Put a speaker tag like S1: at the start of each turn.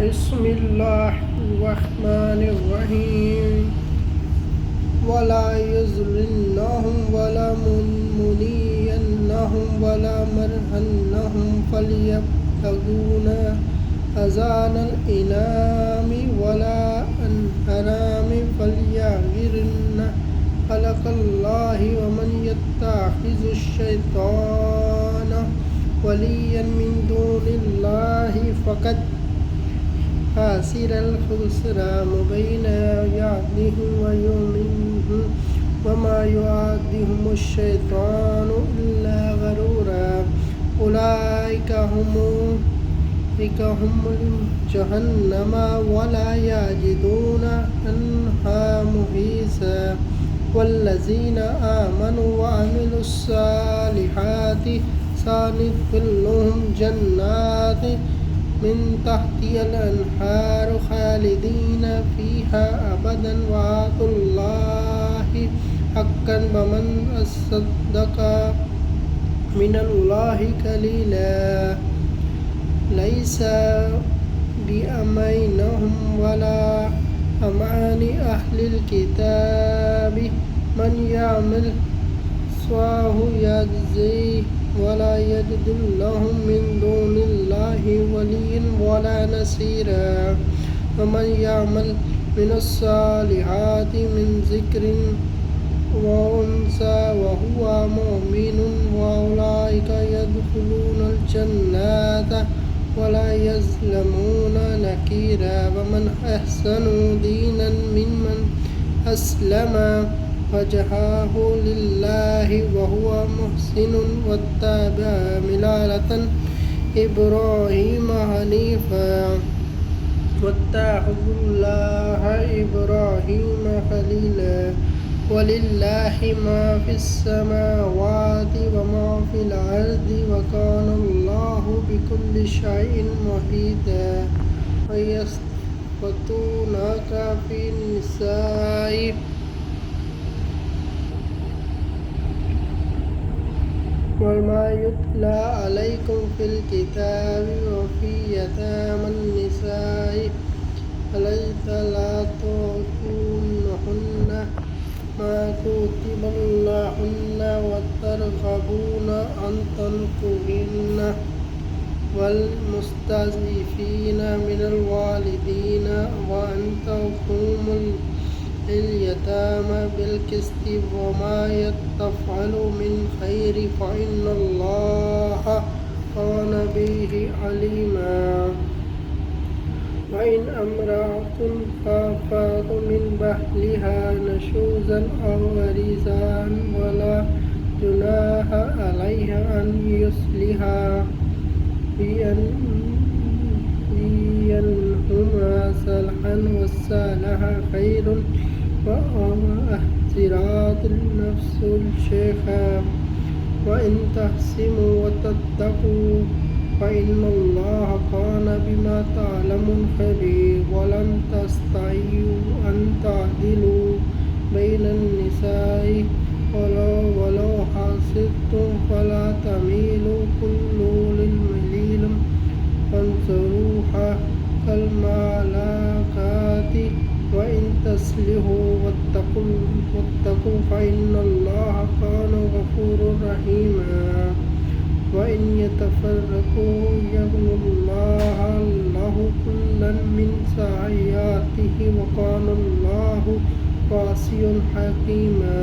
S1: बिस्मिल्लाहिर्रहमानिर्रहीम वला युज़लिन्नहुम वला मुनियन्नहुम वला मरहन्नहुम फलियब्तगूना अज़ानल इनामी वला अनहरामी फलियग़िरन्ना खलक़ल्लाहि वमन यत्तख़िज़ुश्शैतान वलिय्यन मिन दूनिल्लाहि फ़क़द खासिरल खुस्रान मुबीना यादिहु व युमिनहु वमा युअद्दिहुमुश्शैतानु इल्ला गरूरा उलाइका हुमुल जहन्नमा वला यजिदूना अन्हा मुहीसा वल्लज़ीना आमनु व अमिलुस्सालिहाति सनुदखिलुहुम जन्नाति मिन तहतिहल अन्हारु खालिदीना फीहा अबदन वअदुल्लाहि हक्कन वमन अस्सदक़ा मिनल्लाहि क़लीला लैसा बिअमैनहुम वला अमानि अहलिल किताबि मन यअमल स्वाहु यज्ज़ी वला यजिदुल्लहुम मिन दूनिल्लाहि वलिय्यन वला नसीरा वमन यअमल मिनस्सालिहाति मिन ज़िक्रिन व उन्सा वहुवा मुमिनुन फउलाइका यदखुलूनल जन्नता वला यज़लमूना नकीरा वमन अहसनु दीनन मिम्मन अस्लमा वजहहु लिल्लाहि वहुवा मुहसिनुन वत्तबअ मिल्लता इब्राहीम हनीफा वत्तख़ज़ुल्लाहा इब्राहीम खलीला वलिल्लाहि मा फ़िस्समावाति व मा फ़िल अर्दि व कानल्लाहु बिकुल्लि शैइन मुहीता व यस्तफ़्तूनका फ़िन्निसाइ वमा युतला अलैकुम फ़िल किताबि व फ़ी यतामन निसाइ अलैसा ला तु'तूनहुन्ना मा कुतिबा लहुन्ना व तरग़बूना अन तनकिहुन्ना वल मुस्तज़ईफ़ीना मिनल वालिदीना व अन तक़ूमुल यतामा बिल क़िस्ति व मा तफ़अलू मिन ख़ैरि फ़इन्नल्लाहा कान बिही अलीमा व इन इम्रअतुन ख़ाफ़त मिन बअलिहा नुशूज़न अव इराज़न फला जुनाहा अलैहा अन युस्लिहा बैनहुमा सलहन वस्सलाह खैरुन व अहसिरातिन नफ्सुल शेखा व इन तहसिनु व तत्तक़ू फ़इन्नल्लाहा काना बिमा तअलमून ख़बीर व लन तस्ततीउ अन तअदिलू बैनन निसाइ वलौ हसिबतुम फला तमीलू कुल्लल मईल फंज़ुरूहा कल मलाकाति व इन तस्लिहू वत्तक़ू फ़इन्नल्लाहा काना गफ़ूरुर रहीमा व इन यतफ़र्रक़ू यग़निल्लाहु लहु कुल्लन मिन सअतिही व कानल्लाहु वासिअन हकीमा।